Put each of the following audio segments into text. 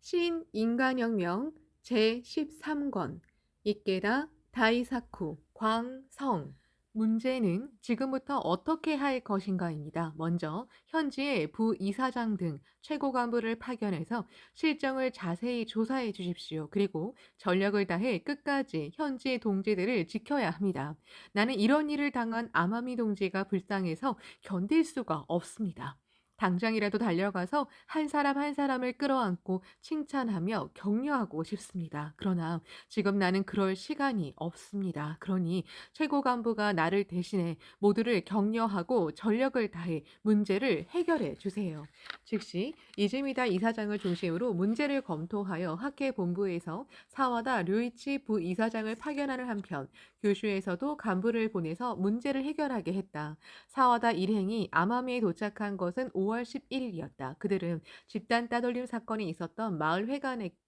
신인간혁명 제13권 이케다 다이사쿠 광성. 문제는 지금부터 어떻게 할 것인가입니다. 먼저 현지의 부이사장 등 최고 간부를 파견해서 실정을 자세히 조사해 주십시오. 그리고 전력을 다해 끝까지 현지 동지들을 지켜야 합니다. 나는 이런 일을 당한 아마미 동지가 불쌍해서 견딜 수가 없습니다. 당장이라도 달려가서 한 사람 한 사람을 끌어안고 칭찬하며 격려하고 싶습니다. 그러나 지금 나는 그럴 시간이 없습니다. 그러니 최고 간부가 나를 대신해 모두를 격려하고 전력을 다해 문제를 해결해 주세요. 즉시 이즈미다 이사장을 중심으로 문제를 검토하여 학회 본부에서 사와다 류이치 부이사장을 파견하는 한편 규슈에서도 간부를 보내서 문제를 해결하게 했다. 사와다 일행이 아마미에 도착한 것은 5월 11일이었다. 그들은 집단 따돌림 사건이 있었던 마을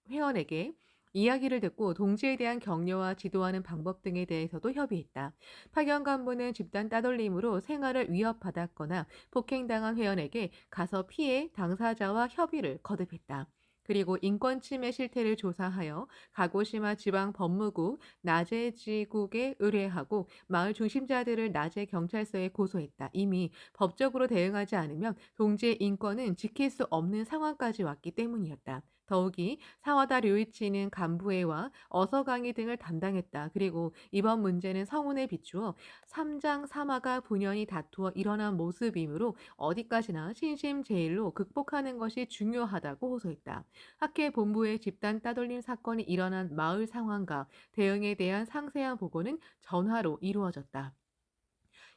회원에게 이야기를 듣고 동지에 대한 격려와 지도하는 방법 등에 대해서도 협의했다. 파견 간부는 집단 따돌림으로 생활을 위협받았거나 폭행당한 회원에게 가서 피해 당사자와 협의를 거듭했다. 그리고 인권 침해 실태를 조사하여 가고시마 지방 법무국 나제지국에 의뢰하고 마을 중심자들을 나제 경찰서에 고소했다. 이미 법적으로 대응하지 않으면 동지의 인권은 지킬 수 없는 상황까지 왔기 때문이었다. 더욱이 사와다 료이치는 간부회와 어서강의 등을 담당했다. 그리고 이번 문제는 성운에 비추어 삼장 사마가 분연히 다투어 일어난 모습이므로 어디까지나 신심제일로 극복하는 것이 중요하다고 호소했다. 학회 본부의 집단 따돌림 사건이 일어난 마을 상황과 대응에 대한 상세한 보고는 전화로 이루어졌다.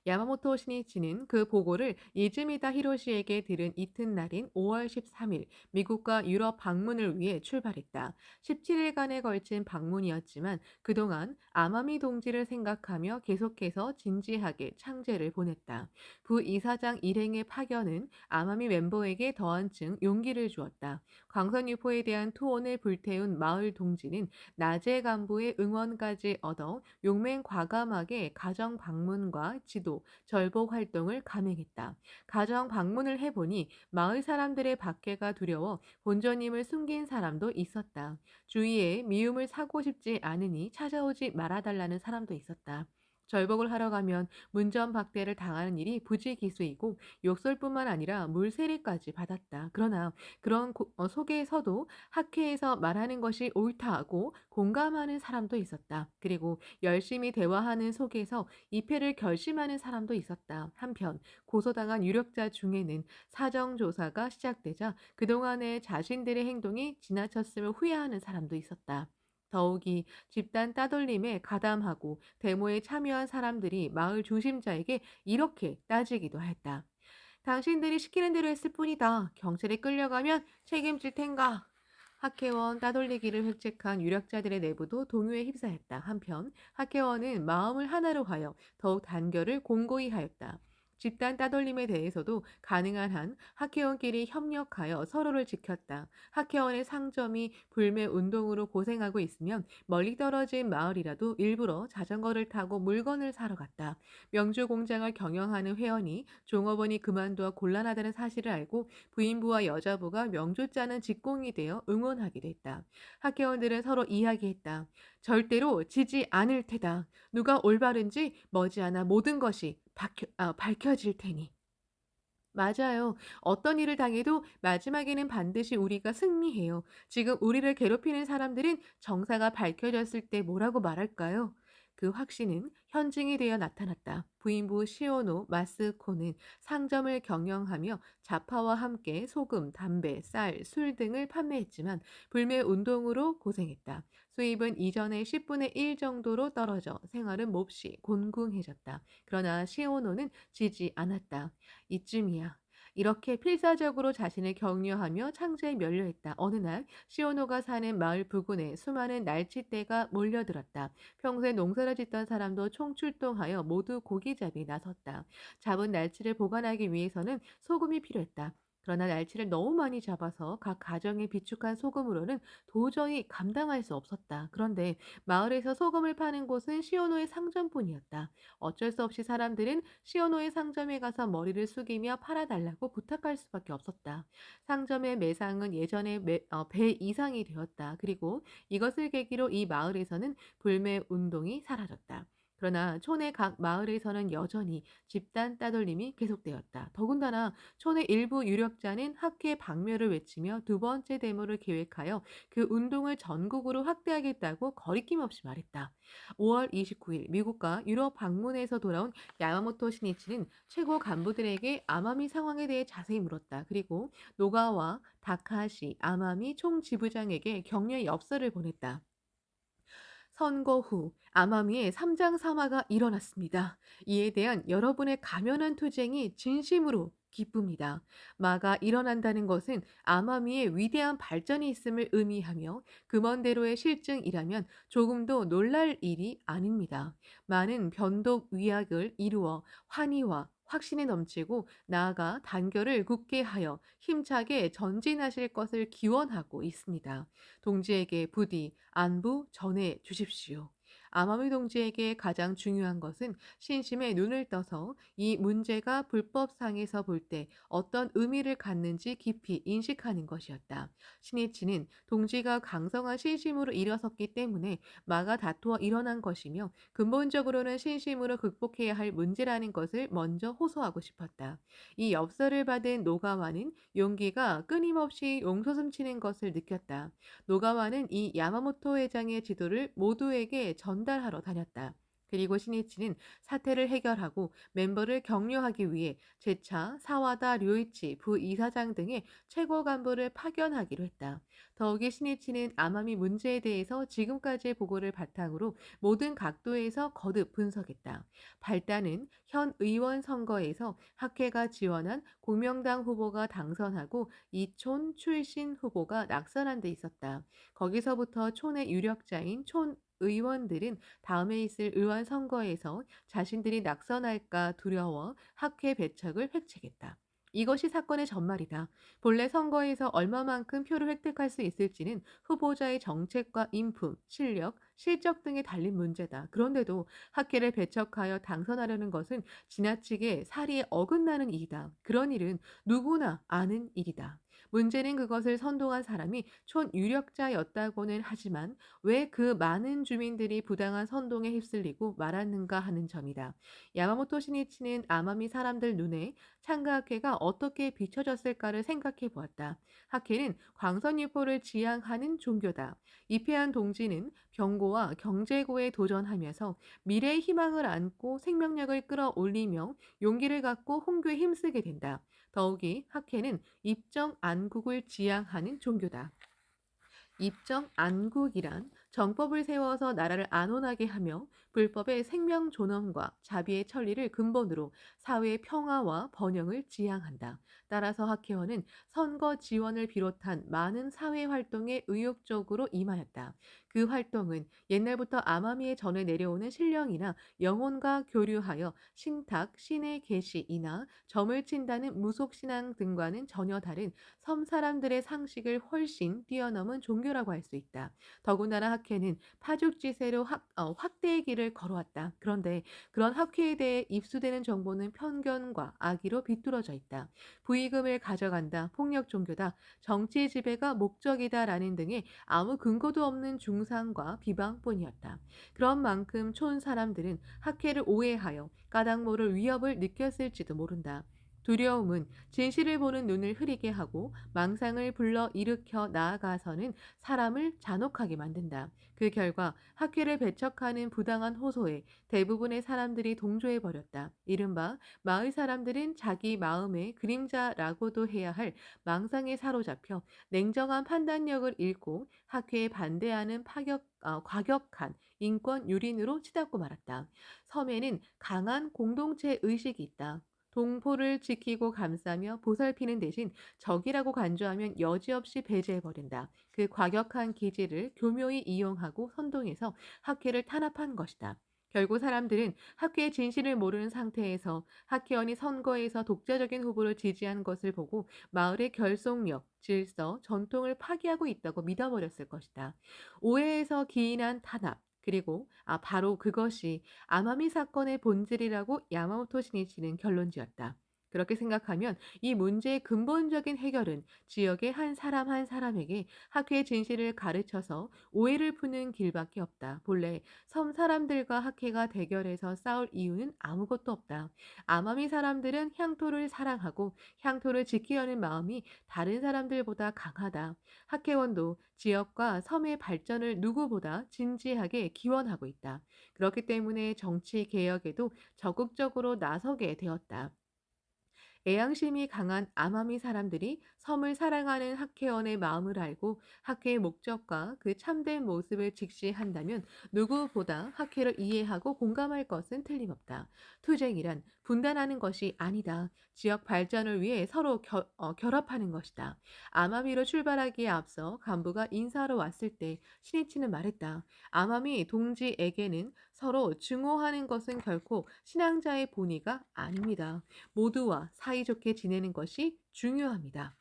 야마모토 신이치는 그 보고를 이즈미다 히로시에게 들은 이튿날인 5월 13일 미국과 유럽 방문을 위해 출발했다. 17일간에 걸친 방문이었지만 그동안 아마미 동지를 생각하며 계속해서 진지하게 창제를 보냈다. 부이사장 일행의 파견은 아마미 멤버에게 더한층 용기를 주었다. 광선유포에 대한 투혼을 불태운 마을 동지는 나제 간부의 응원까지 얻어 용맹 과감하게 가정 방문과 지도, 절복 활동을 감행했다. 가정 방문을 해보니 마을 사람들의 박해가 두려워 본전임을 숨긴 사람도 있었다. 주위에 미움을 사고 싶지 않으니 찾아오지 말아달라는 사람도 있었다. 절복을 하러 가면 문전박대를 당하는 일이 부지기수이고 욕설뿐만 아니라 물세례까지 받았다. 그러나 그런 속에서도 학회에서 말하는 것이 옳다고 공감하는 사람도 있었다. 그리고 열심히 대화하는 속에서 입회를 결심하는 사람도 있었다. 한편 고소당한 유력자 중에는 사정조사가 시작되자 그동안의 자신들의 행동이 지나쳤음을 후회하는 사람도 있었다. 더욱이 집단 따돌림에 가담하고 데모에 참여한 사람들이 마을 중심자에게 이렇게 따지기도 했다. 당신들이 시키는 대로 했을 뿐이다. 경찰에 끌려가면 책임질 텐가. 학회원 따돌리기를 획책한 유력자들의 내부도 동요에 휩싸였다. 한편 학회원은 마음을 하나로 하여 더욱 단결을 공고히 하였다. 집단 따돌림에 대해서도 가능한 한 학회원끼리 협력하여 서로를 지켰다. 학회원의 상점이 불매 운동으로 고생하고 있으면 멀리 떨어진 마을이라도 일부러 자전거를 타고 물건을 사러 갔다. 명주 공장을 경영하는 회원이 종업원이 그만두어 곤란하다는 사실을 알고 부인부와 여자부가 명조 짜는 직공이 되어 응원하기도 했다. 학회원들은 서로 이야기했다. 절대로 지지 않을 테다. 누가 올바른지 머지않아 모든 것이 밝혀질 테니. 맞아요. 어떤 일을 당해도 마지막에는 반드시 우리가 승리해요. 지금 우리를 괴롭히는 사람들은 정사가 밝혀졌을 때 뭐라고 말할까요? 그 확신은 현증이 되어 나타났다. 부인부 시오노 마스코는 상점을 경영하며 자파와 함께 소금, 담배, 쌀, 술 등을 판매했지만 불매 운동으로 고생했다. 수입은 이전의 10분의 1 정도로 떨어져 생활은 몹시 곤궁해졌다. 그러나 시오노는 지지 않았다. 이쯤이야. 이렇게 필사적으로 자신을 격려하며 창조에 면료했다. 어느 날 시오노가 사는 마을 부근에 수많은 날치떼가 몰려들었다. 평소에 농사를 짓던 사람도 총출동하여 모두 고기잡이에 나섰다. 잡은 날치를 보관하기 위해서는 소금이 필요했다. 그러나 날치를 너무 많이 잡아서 각 가정에 비축한 소금으로는 도저히 감당할 수 없었다. 그런데 마을에서 소금을 파는 곳은 시오노의 상점뿐이었다. 어쩔 수 없이 사람들은 시오노의 상점에 가서 머리를 숙이며 팔아달라고 부탁할 수밖에 없었다. 상점의 매상은 예전의 배 이상이 되었다. 그리고 이것을 계기로 이 마을에서는 불매 운동이 사라졌다. 그러나 촌의 각 마을에서는 여전히 집단 따돌림이 계속되었다. 더군다나 촌의 일부 유력자는 학회 박멸을 외치며 두 번째 데모를 계획하여 그 운동을 전국으로 확대하겠다고 거리낌 없이 말했다. 5월 29일 미국과 유럽 방문해서 돌아온 야마모토 신이치는 최고 간부들에게 아마미 상황에 대해 자세히 물었다. 그리고 노가와 다카시 아마미 총지부장에게 격려의 엽서를 보냈다. 선거 후 아마미에 삼장사마가 일어났습니다. 이에 대한 여러분의 가면한 투쟁이 진심으로 기쁩니다. 마가 일어난다는 것은 아마미에 위대한 발전이 있음을 의미하며 금원대로의 실증이라면 조금도 놀랄 일이 아닙니다. 마는 변독 위약을 이루어 환희와 확신에 넘치고 나아가 단결을 굳게 하여 힘차게 전진하실 것을 기원하고 있습니다. 동지에게 부디 안부 전해 주십시오. 아마미 동지에게 가장 중요한 것은 신심의 눈을 떠서 이 문제가 불법상에서 볼 때 어떤 의미를 갖는지 깊이 인식하는 것이었다. 신이치는 동지가 강성한 신심으로 일어섰기 때문에 마가 다투어 일어난 것이며 근본적으로는 신심으로 극복해야 할 문제라는 것을 먼저 호소하고 싶었다. 이 엽서를 받은 노가와는 용기가 끊임없이 용솟음치는 것을 느꼈다. 노가와는 이 야마모토 회장의 지도를 모두에게 전달하러 다녔다. 그리고 신이치는 사태를 해결하고 멤버를 격려하기 위해 재차 사와다 료이치 부이사장 등의 최고 간부를 파견하기로 했다. 더욱이 신이치는 아마미 문제에 대해서 지금까지의 보고를 바탕으로 모든 각도에서 거듭 분석했다. 발단은 현 의원 선거에서 학회가 지원한 공명당 후보가 당선하고 이촌 출신 후보가 낙선한 데 있었다. 거기서부터 촌의 유력자인 촌 의원들은 다음에 있을 의원 선거에서 자신들이 낙선할까 두려워 학회 배척을 획책했다. 이것이 사건의 전말이다. 본래 선거에서 얼마만큼 표를 획득할 수 있을지는 후보자의 정책과 인품, 실력, 실적 등에 달린 문제다. 그런데도 학회를 배척하여 당선하려는 것은 지나치게 사리에 어긋나는 일이다. 그런 일은 누구나 아는 일이다. 문제는 그것을 선동한 사람이 촌 유력자였다고는 하지만 왜 그 많은 주민들이 부당한 선동에 휩쓸리고 말았는가 하는 점이다. 야마모토 신이치는 아마미 사람들 눈에 창가학회가 어떻게 비춰졌을까를 생각해 보았다. 학회는 광선유포를 지향하는 종교다. 이패한 동지는 병고와 경제고에 도전하면서 미래의 희망을 안고 생명력을 끌어올리며 용기를 갖고 홍교에 힘쓰게 된다. 더욱이 학회는 입정 안국을 지향하는 종교다. 입정 안국이란 정법을 세워서 나라를 안온하게 하며 불법의 생명 존엄과 자비의 천리를 근본으로 사회의 평화와 번영을 지향한다. 따라서 학회원은 선거 지원을 비롯한 많은 사회 활동에 의욕적으로 임하였다. 그 활동은 옛날부터 아마미에 전해 내려오는 신령이나 영혼과 교류하여 신탁, 신의 계시이나 점을 친다는 무속신앙 등과는 전혀 다른 섬 사람들의 상식을 훨씬 뛰어넘은 종교라고 할 수 있다. 더군다나 학회는 파죽지세로 확대의 길을 걸어왔다. 그런데 그런 학회에 대해 입수되는 정보는 편견과 악의로 비뚤어져 있다. 부의금을 가져간다, 폭력 종교다, 정치 지배가 목적이다라는 등의 아무 근거도 없는 중상과 비방뿐이었다. 그런 만큼 촌 사람들은 학회를 오해하여 까닭 모를 위협을 느꼈을지도 모른다. 두려움은 진실을 보는 눈을 흐리게 하고 망상을 불러 일으켜 나아가서는 사람을 잔혹하게 만든다. 그 결과 학회를 배척하는 부당한 호소에 대부분의 사람들이 동조해버렸다. 이른바 마을 사람들은 자기 마음의 그림자라고도 해야 할 망상에 사로잡혀 냉정한 판단력을 잃고 학회에 반대하는 과격한 인권 유린으로 치닫고 말았다. 섬에는 강한 공동체 의식이 있다. 동포를 지키고 감싸며 보살피는 대신 적이라고 간주하면 여지없이 배제해버린다. 그 과격한 기질을 교묘히 이용하고 선동해서 학회를 탄압한 것이다. 결국 사람들은 학회의 진실을 모르는 상태에서 학회원이 선거에서 독자적인 후보를 지지한 것을 보고 마을의 결속력, 질서, 전통을 파괴하고 있다고 믿어버렸을 것이다. 오해에서 기인한 탄압, 그리고 바로 그것이 아마미 사건의 본질이라고 야마모토 시니치는 결론지었다. 그렇게 생각하면 이 문제의 근본적인 해결은 지역의 한 사람 한 사람에게 학회의 진실을 가르쳐서 오해를 푸는 길밖에 없다. 본래 섬 사람들과 학회가 대결해서 싸울 이유는 아무것도 없다. 아마미 사람들은 향토를 사랑하고 향토를 지키려는 마음이 다른 사람들보다 강하다. 학회원도 지역과 섬의 발전을 누구보다 진지하게 기원하고 있다. 그렇기 때문에 정치 개혁에도 적극적으로 나서게 되었다. 애양심이 강한 아마미 사람들이 섬을 사랑하는 학회원의 마음을 알고 학회의 목적과 그 참된 모습을 직시한다면 누구보다 학회를 이해하고 공감할 것은 틀림없다. 투쟁이란 분단하는 것이 아니다. 지역 발전을 위해 서로 결합하는 것이다. 아마미로 출발하기에 앞서 간부가 인사하러 왔을 때 신이치는 말했다. 아마미 동지에게는 서로 증오하는 것은 결코 신앙자의 본의가 아닙니다. 모두와 사이좋게 지내는 것이 중요합니다.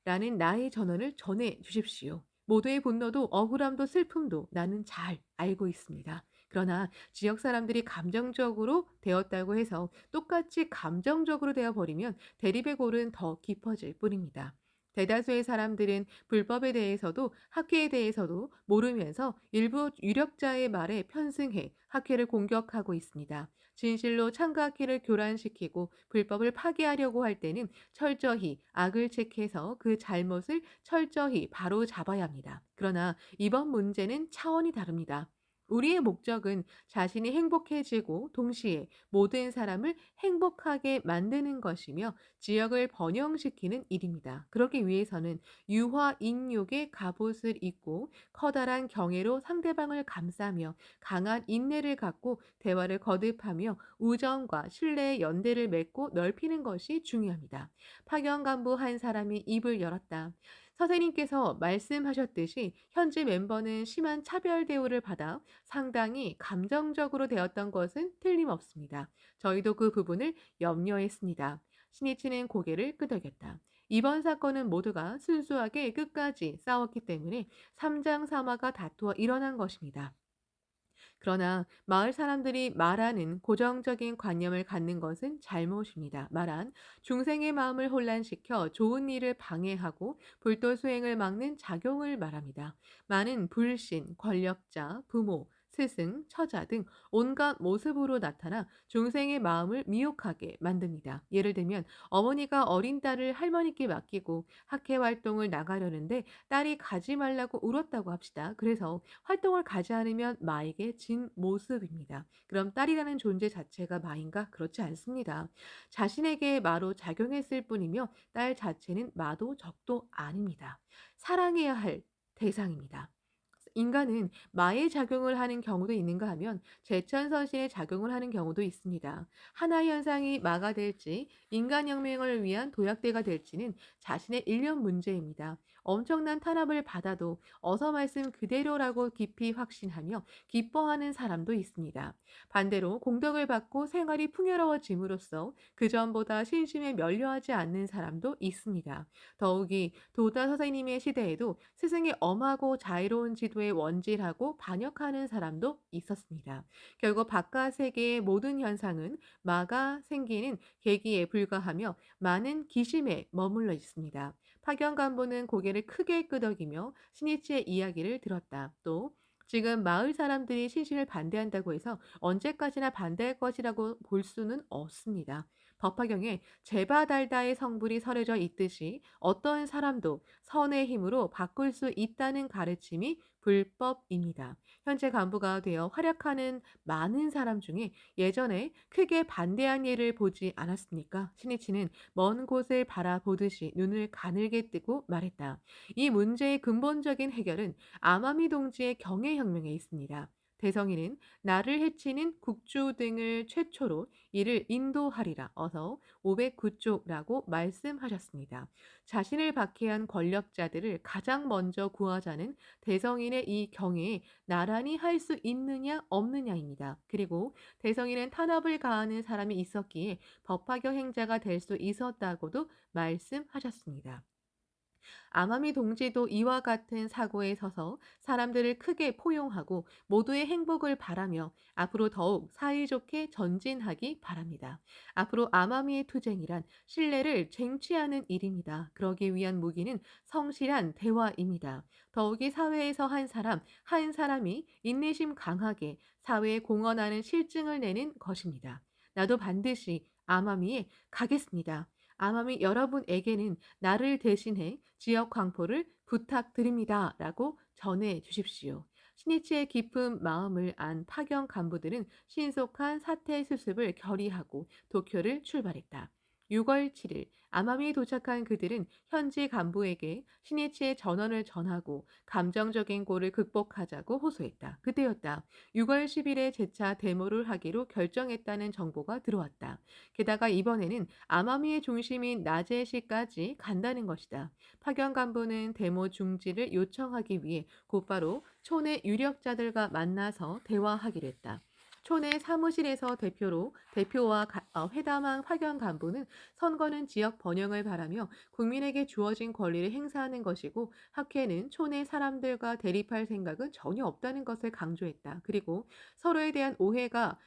라는 나의 전언을 전해 주십시오. 모두의 분노도 억울함도 슬픔도 나는 잘 알고 있습니다. 그러나 지역 사람들이 감정적으로 되었다고 해서 똑같이 감정적으로 되어버리면 대립의 골은 더 깊어질 뿐입니다. 대다수의 사람들은 불법에 대해서도 학회에 대해서도 모르면서 일부 유력자의 말에 편승해 학회를 공격하고 있습니다. 진실로 창가학회를 교란시키고 불법을 파괴하려고 할 때는 철저히 악을 체크해서 그 잘못을 철저히 바로 잡아야 합니다. 그러나 이번 문제는 차원이 다릅니다. 우리의 목적은 자신이 행복해지고 동시에 모든 사람을 행복하게 만드는 것이며 지역을 번영시키는 일입니다. 그러기 위해서는 유화인욕의 갑옷을 입고 커다란 경애로 상대방을 감싸며 강한 인내를 갖고 대화를 거듭하며 우정과 신뢰의 연대를 맺고 넓히는 것이 중요합니다. 파견 간부 한 사람이 입을 열었다. 선생님께서 말씀하셨듯이 현지 멤버는 심한 차별 대우를 받아 상당히 감정적으로 되었던 것은 틀림없습니다. 저희도 그 부분을 염려했습니다. 신이치는 고개를 끄덕였다. 이번 사건은 모두가 순수하게 끝까지 싸웠기 때문에 삼장사마가 다투어 일어난 것입니다. 그러나 마을 사람들이 말하는 고정적인 관념을 갖는 것은 잘못입니다. 말한 중생의 마음을 혼란시켜 좋은 일을 방해하고 불도 수행을 막는 작용을 말합니다. 많은 불신, 권력자, 부모, 스승, 처자 등 온갖 모습으로 나타나 중생의 마음을 미혹하게 만듭니다. 예를 들면 어머니가 어린 딸을 할머니께 맡기고 학회 활동을 나가려는데 딸이 가지 말라고 울었다고 합시다. 그래서 활동을 가지 않으면 마에게 진 모습입니다. 그럼 딸이라는 존재 자체가 마인가? 그렇지 않습니다. 자신에게 마로 작용했을 뿐이며 딸 자체는 마도 적도 아닙니다. 사랑해야 할 대상입니다. 인간은 마의 작용을 하는 경우도 있는가 하면 제천선신의 작용을 하는 경우도 있습니다. 하나 현상이 마가 될지 인간혁명을 위한 도약대가 될지는 자신의 일련 문제입니다. 엄청난 탄압을 받아도 어서 말씀 그대로라고 깊이 확신하며 기뻐하는 사람도 있습니다. 반대로 공덕을 받고 생활이 풍요로워짐으로써 그전보다 신심에 면려하지 않는 사람도 있습니다. 더욱이 도다 선생님의 시대에도 스승의 엄하고 자유로운 지도에 원질하고 반역하는 사람도 있었습니다. 결국 바깥 세계의 모든 현상은 마가 생기는 계기에 불과하며 많은 기심에 머물러 있습니다. 파견 간부는 고개를 크게 끄덕이며 신이치의 이야기를 들었다. 또 지금 마을 사람들이 신신을 반대한다고 해서 언제까지나 반대할 것이라고 볼 수는 없습니다. 법화경에 제바달다의 성불이 설해져 있듯이 어떤 사람도 선의 힘으로 바꿀 수 있다는 가르침이 불법입니다. 현재 간부가 되어 활약하는 많은 사람 중에 예전에 크게 반대한 예를 보지 않았습니까? 신이치는 먼 곳을 바라보듯이 눈을 가늘게 뜨고 말했다. 이 문제의 근본적인 해결은 아마미 동지의 경애혁명에 있습니다. 대성이는 나를 해치는 국주 등을 최초로 이를 인도하리라 어서 509조라고 말씀하셨습니다. 자신을 박해한 권력자들을 가장 먼저 구하자는 대성인의 이 경애에 나란히 할 수 있느냐 없느냐입니다. 그리고 대성인은 탄압을 가하는 사람이 있었기에 법화경 행자가 될 수 있었다고도 말씀하셨습니다. 아마미 동지도 이와 같은 사고에 서서 사람들을 크게 포용하고 모두의 행복을 바라며 앞으로 더욱 사이좋게 전진하기 바랍니다. 앞으로 아마미의 투쟁이란 신뢰를 쟁취하는 일입니다. 그러기 위한 무기는 성실한 대화입니다. 더욱이 사회에서 한 사람, 한 사람이 인내심 강하게 사회에 공헌하는 실증을 내는 것입니다. 나도 반드시 아마미에 가겠습니다. 아마미 여러분에게는 나를 대신해 지역 광포를 부탁드립니다. 라고 전해 주십시오. 신이치의 깊은 마음을 안 파견 간부들은 신속한 사태 수습을 결의하고 도쿄를 출발했다. 6월 7일 아마미에 도착한 그들은 현지 간부에게 신이치의 전원을 전하고 감정적인 골을 극복하자고 호소했다. 그때였다. 6월 10일에 재차 데모를 하기로 결정했다는 정보가 들어왔다. 게다가 이번에는 아마미의 중심인 나제시까지 간다는 것이다. 파견 간부는 데모 중지를 요청하기 위해 곧바로 촌의 유력자들과 만나서 대화하기로 했다. 촌의 사무실에서 대표와 회담한 파견 간부는 선거는 지역 번영을 바라며 국민에게 주어진 권리를 행사하는 것이고 학회는 촌의 사람들과 대립할 생각은 전혀 없다는 것을 강조했다. 그리고 서로에 대한 오해가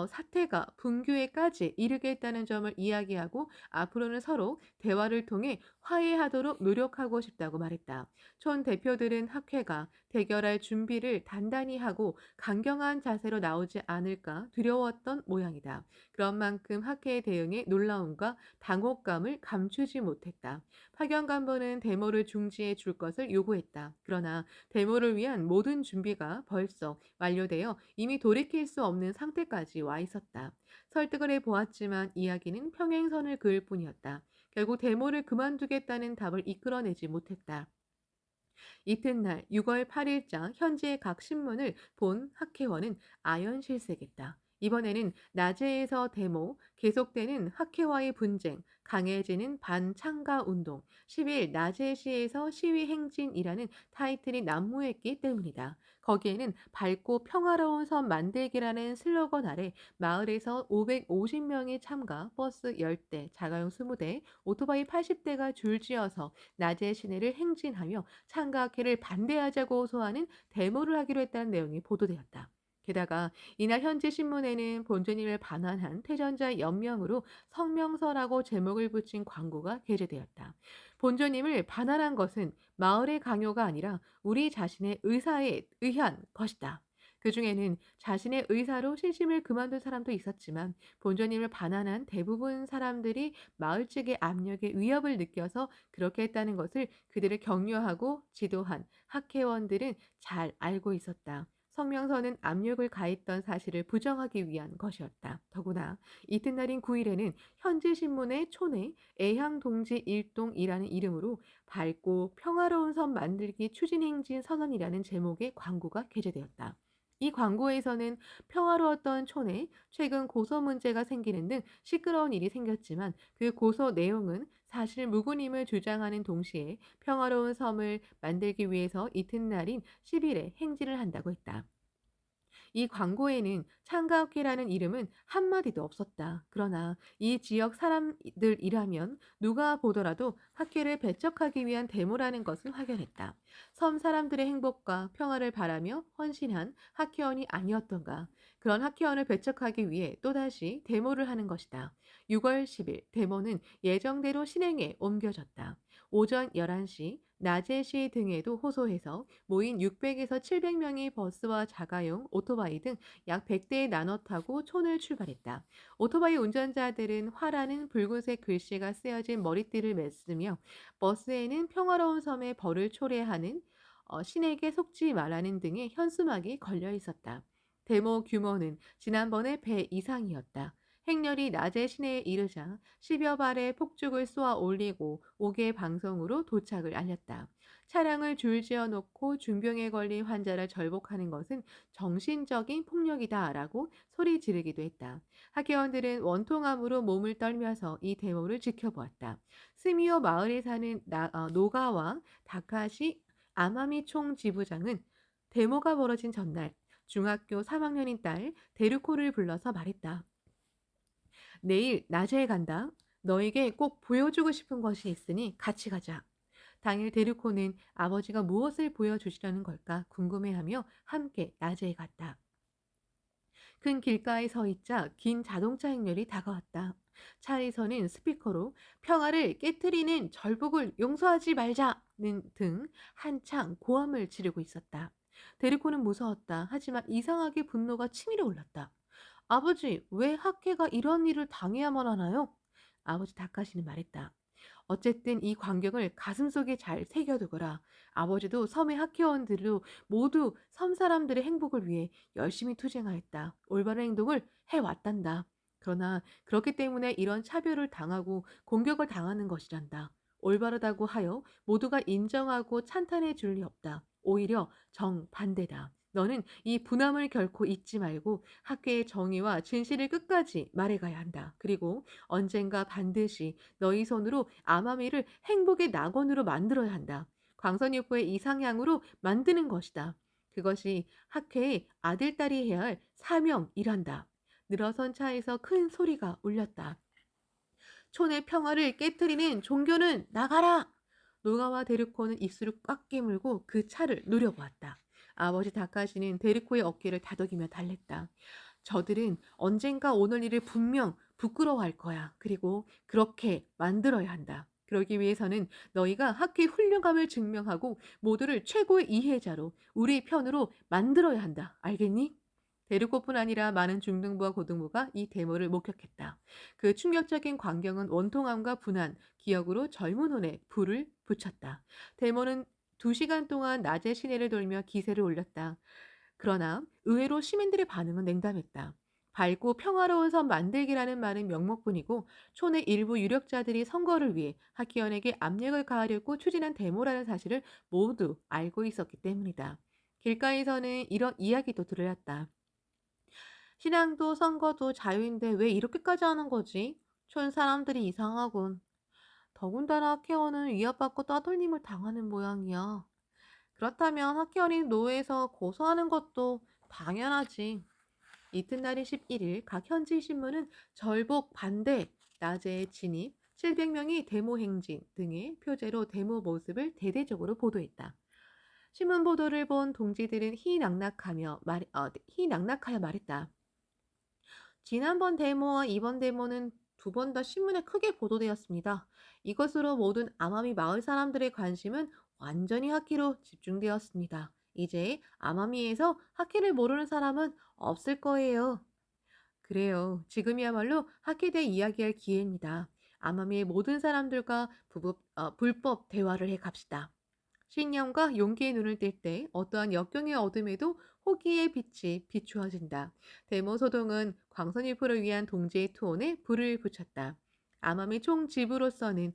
사태가 분규에까지 이르겠다는 점을 이야기하고 앞으로는 서로 대화를 통해 화해하도록 노력하고 싶다고 말했다. 촌 대표들은 학회가 대결할 준비를 단단히 하고 강경한 자세로 나오지 않을까 두려웠던 모양이다. 그런 만큼 학회의 대응에 놀라움과 당혹감을 감추지 못했다. 파견 간부는 데모를 중지해 줄 것을 요구했다. 그러나 데모를 위한 모든 준비가 벌써 완료되어 이미 돌이킬 수 없는 상태까지 와 있었다. 설득을 해 보았지만 이야기는 평행선을 그을 뿐이었다. 결국 데모를 그만두겠다는 답을 이끌어내지 못했다. 이튿날 6월 8일자 현지의 각 신문을 본 학회원은 아연실색했다. 이번에는 나제에서 데모, 계속되는 학회와의 분쟁, 강해지는 반창가 운동, 10일 나제시에서 시위 행진이라는 타이틀이 난무했기 때문이다. 거기에는 밝고 평화로운 섬 만들기라는 슬로건 아래 마을에서 550명이 참가, 버스 10대, 자가용 20대, 오토바이 80대가 줄지어서 나제 시내를 행진하며 창가학회를 반대하자고 호소하는 데모를 하기로 했다는 내용이 보도되었다. 게다가 이날 현지 신문에는 본주님을 반환한 퇴전자 연명으로 성명서라고 제목을 붙인 광고가 게재되었다. 본주님을 반환한 것은 마을의 강요가 아니라 우리 자신의 의사에 의한 것이다. 그 중에는 자신의 의사로 신심을 그만둔 사람도 있었지만 본주님을 반환한 대부분 사람들이 마을 측의 압력에 위협을 느껴서 그렇게 했다는 것을 그들을 격려하고 지도한 학회원들은 잘 알고 있었다. 성명서는 압력을 가했던 사실을 부정하기 위한 것이었다. 더구나 이튿날인 9일에는 현지 신문의 촌에 애향동지 일동이라는 이름으로 밝고 평화로운 섬 만들기 추진행진 선언이라는 제목의 광고가 게재되었다. 이 광고에서는 평화로웠던 촌에 최근 고소 문제가 생기는 등 시끄러운 일이 생겼지만 그 고소 내용은 사실 무근임을 주장하는 동시에 평화로운 섬을 만들기 위해서 이튿날인 10일에 행진을 한다고 했다. 이 광고에는 창가학회라는 이름은 한마디도 없었다. 그러나 이 지역 사람들이라면 누가 보더라도 학회를 배척하기 위한 데모라는 것은 확연했다. 섬 사람들의 행복과 평화를 바라며 헌신한 학회원이 아니었던가. 그런 학회원을 배척하기 위해 또다시 데모를 하는 것이다. 6월 10일 데모는 예정대로 실행에 옮겨졌다. 오전 11시 나제시 등에도 호소해서 모인 600에서 700명이 버스와 자가용, 오토바이 등 약 100대에 나눠 타고 촌을 출발했다. 오토바이 운전자들은 화라는 붉은색 글씨가 쓰여진 머리띠를 맸으며 버스에는 평화로운 섬에 벌을 초래하는 신에게 속지 말라는 등의 현수막이 걸려 있었다. 데모 규모는 지난번의 배 이상이었다. 행렬이 낮에 시내에 이르자 10여 발의 폭죽을 쏘아 올리고 5개 방송으로 도착을 알렸다. 차량을 줄지어 놓고 중병에 걸린 환자를 절복하는 것은 정신적인 폭력이다라고 소리 지르기도 했다. 학교원들은 원통함으로 몸을 떨면서 이 데모를 지켜보았다. 스미오 마을에 사는 노가와 다카시 아마미 총 지부장은 데모가 벌어진 전날 중학교 3학년인 딸 데르코를 불러서 말했다. 내일 낮에 간다. 너에게 꼭 보여주고 싶은 것이 있으니 같이 가자. 당일 데르코는 아버지가 무엇을 보여주시려는 걸까 궁금해하며 함께 낮에 갔다. 큰 길가에 서 있자 긴 자동차 행렬이 다가왔다. 차에서는 스피커로 평화를 깨트리는 절복을 용서하지 말자는 등 한창 고함을 지르고 있었다. 데리코는 무서웠다. 하지만 이상하게 분노가 치밀어 올랐다. 아버지, 왜 학회가 이런 일을 당해야만 하나요? 아버지 다카시는 말했다. 어쨌든 이 광경을 가슴속에 잘 새겨두거라. 아버지도 섬의 학회원들로 모두 섬 사람들의 행복을 위해 열심히 투쟁하였다. 올바른 행동을 해왔단다. 그러나 그렇기 때문에 이런 차별을 당하고 공격을 당하는 것이란다. 올바르다고 하여 모두가 인정하고 찬탄해 줄 리 없다. 오히려 정반대다. 너는 이 분함을 결코 잊지 말고 학계의 정의와 진실을 끝까지 말해가야 한다. 그리고 언젠가 반드시 너희 손으로 아마미를 행복의 낙원으로 만들어야 한다. 광선유포의 이상향으로 만드는 것이다. 그것이 학회의 아들딸이 해야 할 사명이란다. 늘어선 차에서 큰 소리가 울렸다. 촌의 평화를 깨뜨리는 종교는 나가라! 노가와 데르코는 입술을 꽉 깨물고 그 차를 노려보았다. 아버지 다카시는 데르코의 어깨를 다독이며 달랬다. 저들은 언젠가 오늘 일을 분명 부끄러워할 거야. 그리고 그렇게 만들어야 한다. 그러기 위해서는 너희가 학교의 훌륭함을 증명하고 모두를 최고의 이해자로 우리 편으로 만들어야 한다. 알겠니? 데르코뿐 아니라 많은 중등부와 고등부가 이 데모를 목격했다. 그 충격적인 광경은 원통함과 분한, 기억으로 젊은 혼에 불을 붙였다. 데모는 2시간 동안 낮에 시내를 돌며 기세를 올렸다. 그러나 의외로 시민들의 반응은 냉담했다. 밝고 평화로운 섬 만들기라는 말은 명목뿐이고 촌의 일부 유력자들이 선거를 위해 학기원에게 압력을 가하려고 추진한 데모라는 사실을 모두 알고 있었기 때문이다. 길가에서는 이런 이야기도 들렸다. 신앙도 선거도 자유인데 왜 이렇게까지 하는 거지? 촌 사람들이 이상하군. 더군다나 학회원은 위압받고 따돌림을 당하는 모양이야. 그렇다면 학회원이 노회에서 고소하는 것도 당연하지. 이튿날인 11일 각 현지 신문은 절복 반대, 낮에 진입, 700명이 데모 행진 등의 표제로 데모 모습을 대대적으로 보도했다. 신문 보도를 본 동지들은 희낙낙하여 말했다. 지난번 데모와 이번 데모는 2번 다 신문에 크게 보도되었습니다. 이것으로 모든 아마미 마을 사람들의 관심은 완전히 하키로 집중되었습니다. 이제 아마미에서 하키를 모르는 사람은 없을 거예요. 그래요. 지금이야말로 하키에 대해 이야기할 기회입니다. 아마미의 모든 사람들과 불법 대화를 해 갑시다. 신념과 용기의 눈을 뜰 때 어떠한 역경의 어둠에도 호기의 빛이 비추어진다. 데모 소동은 광선유포를 위한 동지의 투혼에 불을 붙였다. 아마미 총지부로서는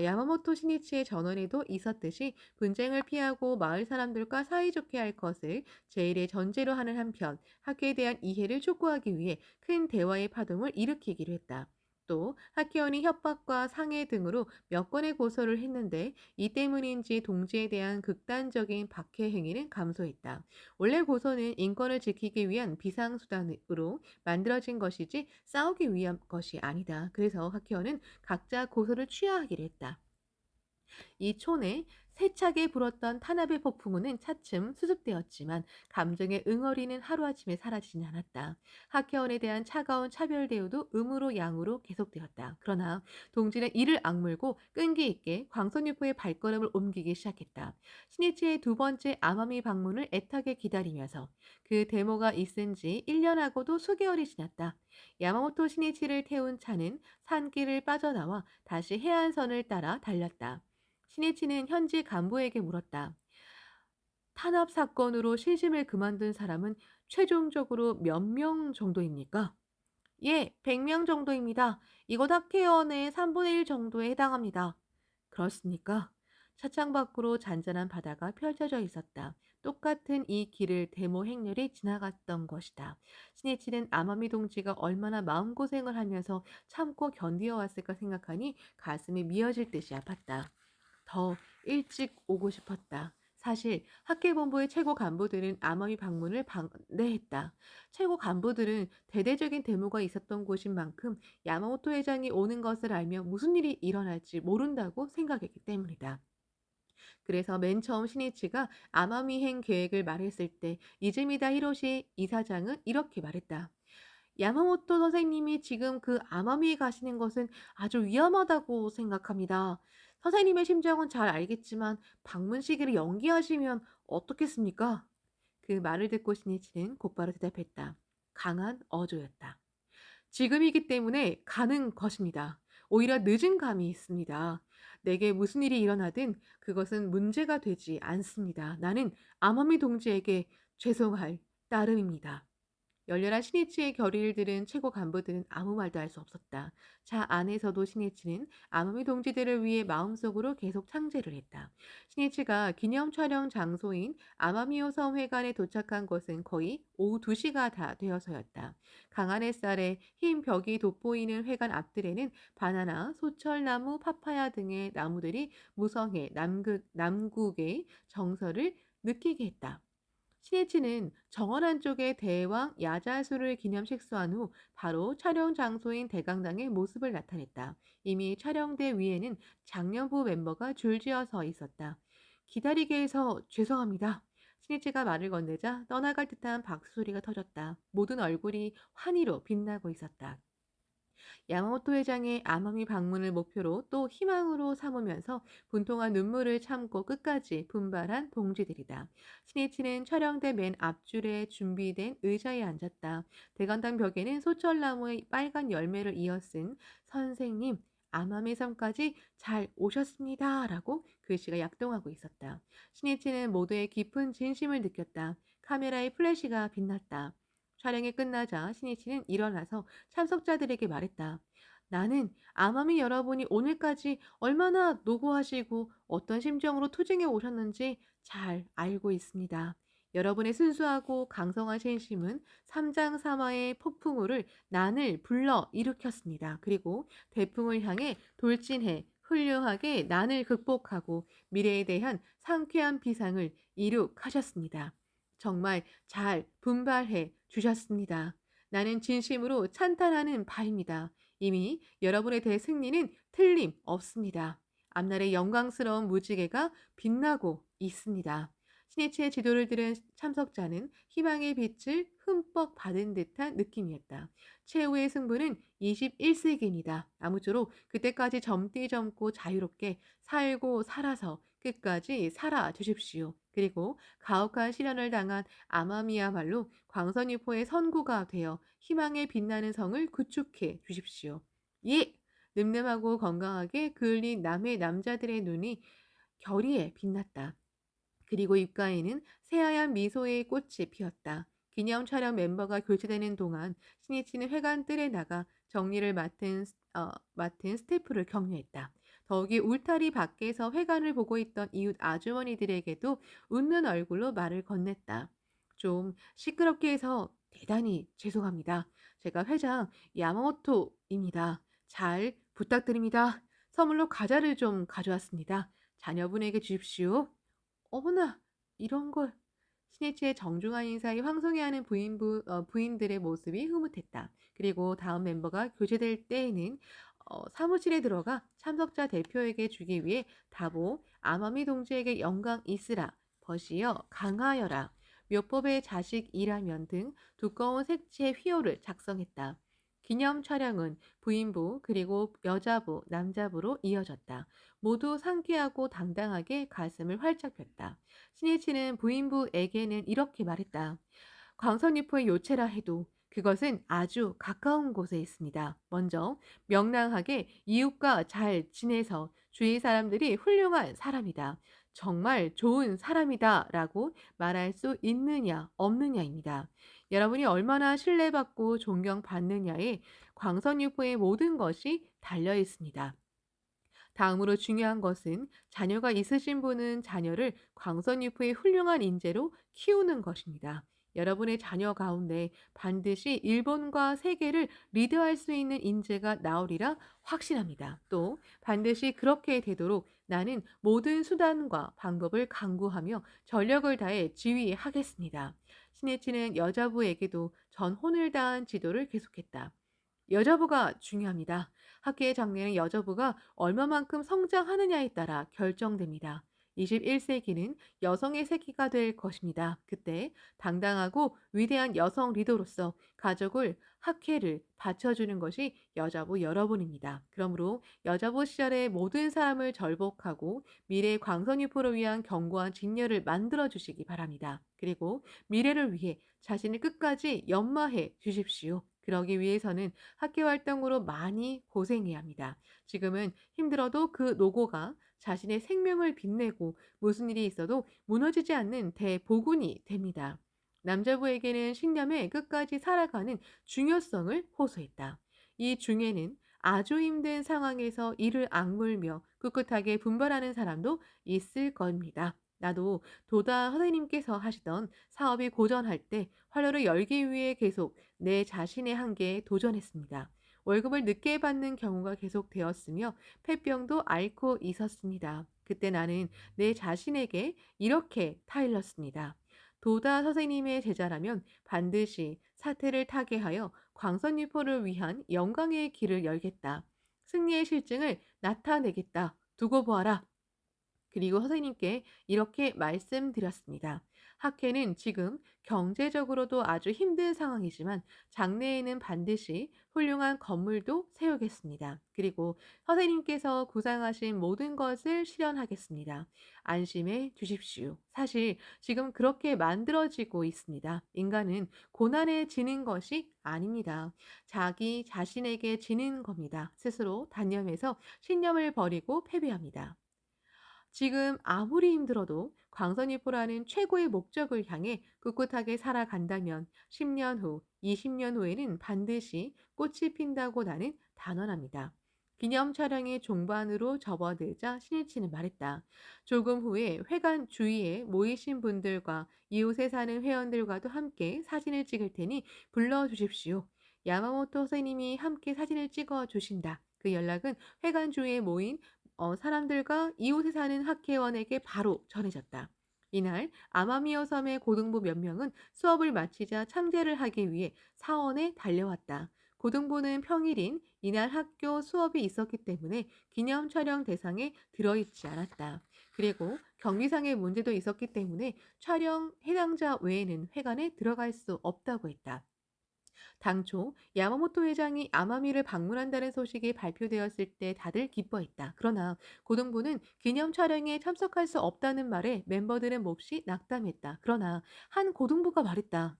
야마모토 시니치의 전원에도 있었듯이 분쟁을 피하고 마을 사람들과 사이좋게 할 것을 제일의 전제로 하는 한편 학교에 대한 이해를 촉구하기 위해 큰 대화의 파동을 일으키기로 했다. 또 학교원이 협박과 상해 등으로 몇 건의 고소를 했는데 이 때문인지 동지에 대한 극단적인 박해 행위는 감소했다. 원래 고소는 인권을 지키기 위한 비상수단으로 만들어진 것이지 싸우기 위한 것이 아니다. 그래서 학회원은 각자 고소를 취하하기로 했다. 이 촌에 세차게 불었던 탄압의 폭풍우는 차츰 수습되었지만 감정의 응어리는 하루아침에 사라지진 않았다. 학회원에 대한 차가운 차별 대우도 음으로 양으로 계속되었다. 그러나 동지는 이를 악물고 끈기 있게 광선유포의 발걸음을 옮기기 시작했다. 시니치의 2번째 아마미 방문을 애타게 기다리면서 그 데모가 있은 지 1년하고도 수개월이 지났다. 야마모토 시니치를 태운 차는 산길을 빠져나와 다시 해안선을 따라 달렸다. 신이치는 현지 간부에게 물었다. 탄압 사건으로 실심을 그만둔 사람은 최종적으로 몇 명 정도입니까? 예, 100명 정도입니다. 이곳 학회원의 3분의 1 정도에 해당합니다. 그렇습니까? 차창 밖으로 잔잔한 바다가 펼쳐져 있었다. 똑같은 이 길을 데모 행렬이 지나갔던 것이다. 신이치는 아마미 동지가 얼마나 마음고생을 하면서 참고 견디어 왔을까 생각하니 가슴이 미어질 듯이 아팠다. 더 일찍 오고 싶었다. 사실 학계본부의 최고 간부들은 아마미 방문을 반대했다. 최고 간부들은 대대적인 데모가 있었던 곳인 만큼 야마모토 회장이 오는 것을 알며 무슨 일이 일어날지 모른다고 생각했기 때문이다. 그래서 맨 처음 신이치가 아마미행 계획을 말했을 때 이즈미다 히로시 이사장은 이렇게 말했다. 야마모토 선생님이 지금 그 아마미에 가시는 것은 아주 위험하다고 생각합니다. 선생님의 심정은 잘 알겠지만 방문 시기를 연기하시면 어떻겠습니까? 그 말을 듣고 신이치는 곧바로 대답했다. 강한 어조였다. 지금이기 때문에 가는 것입니다. 오히려 늦은 감이 있습니다. 내게 무슨 일이 일어나든 그것은 문제가 되지 않습니다. 나는 아마미 동지에게 죄송할 따름입니다. 열렬한 신이치의 결의를 들은 최고 간부들은 아무 말도 할 수 없었다. 자 안에서도 신이치는 아마미 동지들을 위해 마음속으로 계속 창제를 했다. 신이치가 기념 촬영 장소인 아마미호 섬 회관에 도착한 것은 거의 오후 2시가 다 되어서였다. 강한 햇살에 흰 벽이 돋보이는 회관 앞들에는 바나나, 소철나무, 파파야 등의 나무들이 무성해 남국의 정서를 느끼게 했다. 신이치는 정원 안쪽에 대왕 야자수를 기념 식수한 후 바로 촬영 장소인 대강당에 모습을 나타냈다. 이미 촬영대 위에는 장년부 멤버가 줄지어 서 있었다. 기다리게 해서 죄송합니다. 신이치가 말을 건네자 떠나갈 듯한 박수 소리가 터졌다. 모든 얼굴이 환희로 빛나고 있었다. 야마모토 회장의 아마미 방문을 목표로 또 희망으로 삼으면서 분통한 눈물을 참고 끝까지 분발한 동지들이다. 신이치는 촬영대 맨 앞줄에 준비된 의자에 앉았다. 대관당 벽에는 소철나무의 빨간 열매를 이어쓴 선생님, 아마미 섬까지 잘 오셨습니다. 라고 글씨가 약동하고 있었다. 신이치는 모두의 깊은 진심을 느꼈다. 카메라의 플래시가 빛났다. 촬영이 끝나자 신이치는 일어나서 참석자들에게 말했다. 나는 아마미 여러분이 오늘까지 얼마나 노고하시고 어떤 심정으로 투쟁해 오셨는지 잘 알고 있습니다. 여러분의 순수하고 강성한 신심은 삼장사마의 폭풍우를 난을 불러 일으켰습니다. 그리고 태풍을 향해 돌진해 훌륭하게 난을 극복하고 미래에 대한 상쾌한 비상을 이룩하셨습니다. 정말 잘 분발해 주셨습니다. 나는 진심으로 찬탄하는 바입니다. 이미 여러분의 대승리는 틀림없습니다. 앞날의 영광스러운 무지개가 빛나고 있습니다. 신이치의 지도를 들은 참석자는 희망의 빛을 흠뻑 받은 듯한 느낌이었다. 최후의 승부는 21세기입니다. 아무쪼록 그때까지 젊디 젊고 자유롭게 살고 살아서 끝까지 살아 주십시오. 그리고 가혹한 시련을 당한 아마미야말로 광선유포의 선구가 되어 희망에 빛나는 성을 구축해 주십시오. 예! 늠름하고 건강하게 그을린 남의 남자들의 눈이 결의에 빛났다. 그리고 입가에는 새하얀 미소의 꽃이 피었다. 기념 촬영 멤버가 교체되는 동안 신이치는 회관 뜰에 나가 정리를 맡은 스태프를 격려했다. 더욱이 울타리 밖에서 회관을 보고 있던 이웃 아주머니들에게도 웃는 얼굴로 말을 건넸다. 좀 시끄럽게 해서 대단히 죄송합니다. 제가 회장 야마모토입니다. 잘 부탁드립니다. 선물로 과자를 좀 가져왔습니다. 자녀분에게 주십시오. 어머나 이런 걸. 신이치의 정중한 인사에 황송해하는 부인들의 모습이 흐뭇했다. 그리고 다음 멤버가 교체될 때에는 사무실에 들어가 참석자 대표에게 주기 위해 다보 아마미 동지에게 영광 있으라 벗이여 강하여라 묘법의 자식이라면 등 두꺼운 색채의 휘호를 작성했다. 기념 촬영은 부인부 그리고 여자부 남자부로 이어졌다. 모두 상쾌하고 당당하게 가슴을 활짝 폈다. 신이치는 부인부에게는 이렇게 말했다. 광선유포의 요체라 해도 그것은 아주 가까운 곳에 있습니다. 먼저 명랑하게 이웃과 잘 지내서 주위 사람들이 훌륭한 사람이다. 정말 좋은 사람이다라고 말할 수 있느냐, 없느냐입니다. 여러분이 얼마나 신뢰받고 존경받느냐에 광선유포의 모든 것이 달려 있습니다. 다음으로 중요한 것은 자녀가 있으신 분은 자녀를 광선유포의 훌륭한 인재로 키우는 것입니다. 여러분의 자녀 가운데 반드시 일본과 세계를 리드할 수 있는 인재가 나오리라 확신합니다. 또 반드시 그렇게 되도록 나는 모든 수단과 방법을 강구하며 전력을 다해 지휘하겠습니다. 신이치는 여자부에게도 전혼을 다한 지도를 계속했다. 여자부가 중요합니다. 학교의 장래는 여자부가 얼마만큼 성장하느냐에 따라 결정됩니다. 21세기는 여성의 세기가 될 것입니다. 그때 당당하고 위대한 여성 리더로서 가족을, 학회를 받쳐주는 것이 여자부 여러분입니다. 그러므로 여자부 시절의 모든 사람을 절복하고 미래의 광선유포를 위한 견고한 진열을 만들어 주시기 바랍니다. 그리고 미래를 위해 자신을 끝까지 연마해 주십시오. 그러기 위해서는 학교 활동으로 많이 고생해야 합니다. 지금은 힘들어도 그 노고가 자신의 생명을 빛내고 무슨 일이 있어도 무너지지 않는 대보군이 됩니다. 남자부에게는 신념의 끝까지 살아가는 중요성을 호소했다. 이 중에는 아주 힘든 상황에서 이를 악물며 꿋꿋하게 분발하는 사람도 있을 겁니다. 나도 도다 선생님께서 하시던 사업이 고전할 때 활로를 열기 위해 계속 내 자신의 한계에 도전했습니다. 월급을 늦게 받는 경우가 계속되었으며 폐병도 앓고 있었습니다. 그때 나는 내 자신에게 이렇게 타일렀습니다. 도다 선생님의 제자라면 반드시 사태를 타개하여 광선유포를 위한 영광의 길을 열겠다. 승리의 실증을 나타내겠다. 두고 보아라. 그리고 선생님께 이렇게 말씀드렸습니다. 학회는 지금 경제적으로도 아주 힘든 상황이지만 장래에는 반드시 훌륭한 건물도 세우겠습니다. 그리고 선생님께서 구상하신 모든 것을 실현하겠습니다. 안심해 주십시오. 사실 지금 그렇게 만들어지고 있습니다. 인간은 고난에 지는 것이 아닙니다. 자기 자신에게 지는 겁니다. 스스로 단념해서 신념을 버리고 패배합니다. 지금 아무리 힘들어도 광선유포라는 최고의 목적을 향해 꿋꿋하게 살아간다면 10년 후, 20년 후에는 반드시 꽃이 핀다고 나는 단언합니다. 기념 촬영의 종반으로 접어들자 신일치는 말했다. 조금 후에 회관 주위에 모이신 분들과 이웃에 사는 회원들과도 함께 사진을 찍을 테니 불러주십시오. 야마모토 선생님이 함께 사진을 찍어 주신다. 그 연락은 회관 주위에 모인 사람들과 이웃에 사는 학회원에게 바로 전해졌다. 이날 아마미어 섬의 고등부 몇 명은 수업을 마치자 창제를 하기 위해 사원에 달려왔다. 고등부는 평일인 이날 학교 수업이 있었기 때문에 기념 촬영 대상에 들어있지 않았다. 그리고 경비상의 문제도 있었기 때문에 촬영 해당자 외에는 회관에 들어갈 수 없다고 했다. 당초 야마모토 회장이 아마미를 방문한다는 소식이 발표되었을 때 다들 기뻐했다. 그러나 고등부는 기념 촬영에 참석할 수 없다는 말에 멤버들은 몹시 낙담했다. 그러나 한 고등부가 말했다.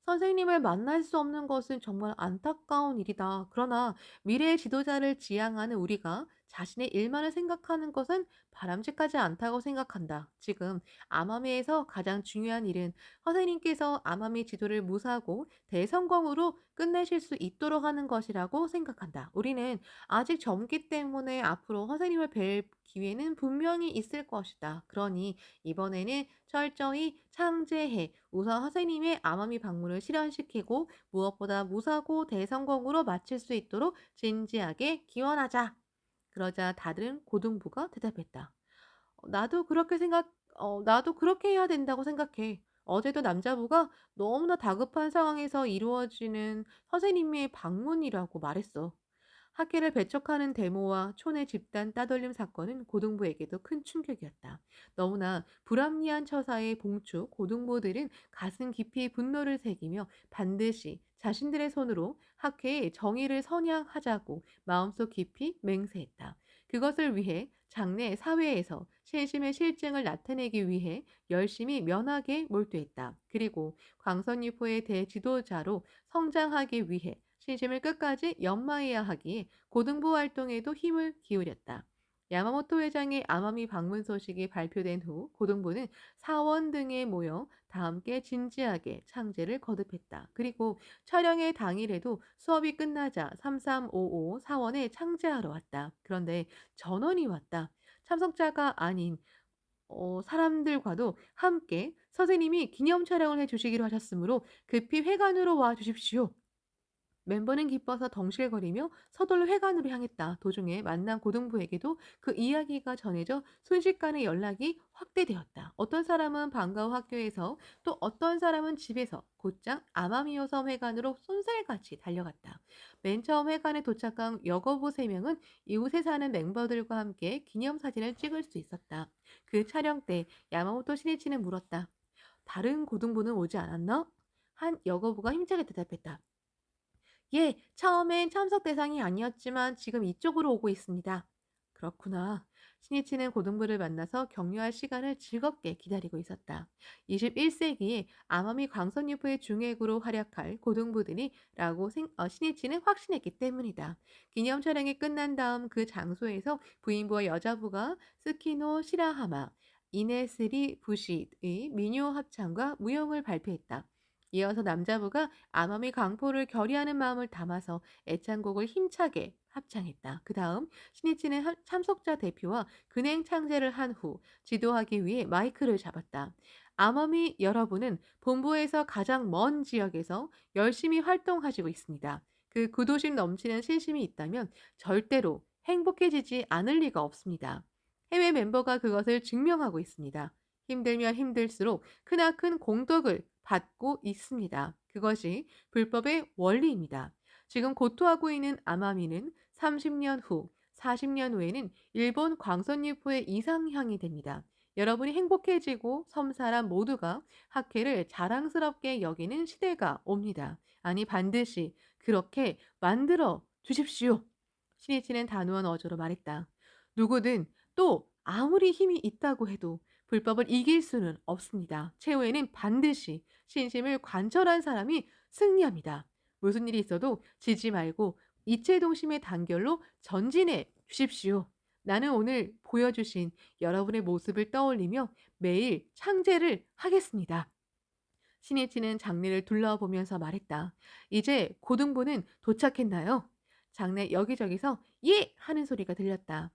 선생님을 만날 수 없는 것은 정말 안타까운 일이다. 그러나 미래의 지도자를 지향하는 우리가 자신의 일만을 생각하는 것은 바람직하지 않다고 생각한다. 지금 아마미에서 가장 중요한 일은 선생님께서 아마미 지도를 무사하고 대성공으로 끝내실 수 있도록 하는 것이라고 생각한다. 우리는 아직 젊기 때문에 앞으로 선생님을 뵐 기회는 분명히 있을 것이다. 그러니 이번에는 철저히 창제해 우선 선생님의 아마미 방문을 실현시키고 무엇보다 무사고 대성공으로 마칠 수 있도록 진지하게 기원하자. 그러자 다른 고등부가 대답했다. 나도 그렇게 해야 된다고 생각해. 어제도 남자부가 너무나 다급한 상황에서 이루어지는 선생님의 방문이라고 말했어. 학계를 배척하는 데모와 촌의 집단 따돌림 사건은 고등부에게도 큰 충격이었다. 너무나 불합리한 처사의 봉축 고등부들은 가슴 깊이 분노를 새기며 반드시 자신들의 손으로 학회의 정의를 선양하자고 마음속 깊이 맹세했다. 그것을 위해 장래 사회에서 신심의 실증을 나타내기 위해 열심히 면하게 몰두했다. 그리고 광선유포의 대지도자로 성장하기 위해 신심을 끝까지 연마해야 하기에 고등부 활동에도 힘을 기울였다. 야마모토 회장의 아마미 방문 소식이 발표된 후 고등부는 사원 등에 모여 다 함께 진지하게 창제를 거듭했다. 그리고 촬영의 당일에도 수업이 끝나자 3355 사원에 창제하러 왔다. 그런데 전원이 왔다. 참석자가 아닌 사람들과도 함께 선생님이 기념 촬영을 해 주시기로 하셨으므로 급히 회관으로 와 주십시오. 멤버는 기뻐서 덩실거리며 서둘러 회관으로 향했다. 도중에 만난 고등부에게도 그 이야기가 전해져 순식간에 연락이 확대되었다. 어떤 사람은 방과 후 학교에서 또 어떤 사람은 집에서 곧장 아마미여섬 회관으로 쏜살같이 달려갔다. 맨 처음 회관에 도착한 여고부 3명은 이웃에 사는 멤버들과 함께 기념사진을 찍을 수 있었다. 그 촬영 때 야마모토 시니치는 물었다. 다른 고등부는 오지 않았나? 한 여고부가 힘차게 대답했다. 예, 처음엔 참석 대상이 아니었지만 지금 이쪽으로 오고 있습니다. 그렇구나. 신이치는 고등부를 만나서 격려할 시간을 즐겁게 기다리고 있었다. 21세기에 아마미 광선유부의 중액으로 활약할 고등부들이라고 신이치는 확신했기 때문이다. 기념 촬영이 끝난 다음 그 장소에서 부인부와 여자부가 스키노 시라하마, 이네스리 부시의 민요 합창과 무용을 발표했다. 이어서 남자부가 아마미 광포를 결의하는 마음을 담아서 애창곡을 힘차게 합창했다. 그 다음 신이치는 참석자 대표와 근행 창제를 한 후 지도하기 위해 마이크를 잡았다. 아마미 여러분은 본부에서 가장 먼 지역에서 열심히 활동하시고 있습니다. 그 구도심 넘치는 신심이 있다면 절대로 행복해지지 않을 리가 없습니다. 해외 멤버가 그것을 증명하고 있습니다. 힘들면 힘들수록 크나큰 공덕을 받고 있습니다. 그것이 불법의 원리입니다. 지금 고토하고 있는 아마미는 30년 후, 40년 후에는 일본 광선유포의 이상향이 됩니다. 여러분이 행복해지고 섬사람 모두가 학회를 자랑스럽게 여기는 시대가 옵니다. 아니 반드시 그렇게 만들어 주십시오. 신이치는 단호한 어조로 말했다. 누구든 또 아무리 힘이 있다고 해도 불법을 이길 수는 없습니다. 최후에는 반드시 신심을 관철한 사람이 승리합니다. 무슨 일이 있어도 지지 말고 이체동심의 단결로 전진해 주십시오. 나는 오늘 보여주신 여러분의 모습을 떠올리며 매일 창제를 하겠습니다. 신이치는 장례를 둘러보면서 말했다. 이제 고등부는 도착했나요? 장내 여기저기서 예! 하는 소리가 들렸다.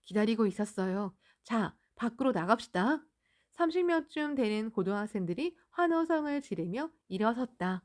기다리고 있었어요. 자, 밖으로 나갑시다. 30명쯤 되는 고등학생들이 환호성을 지르며 일어섰다.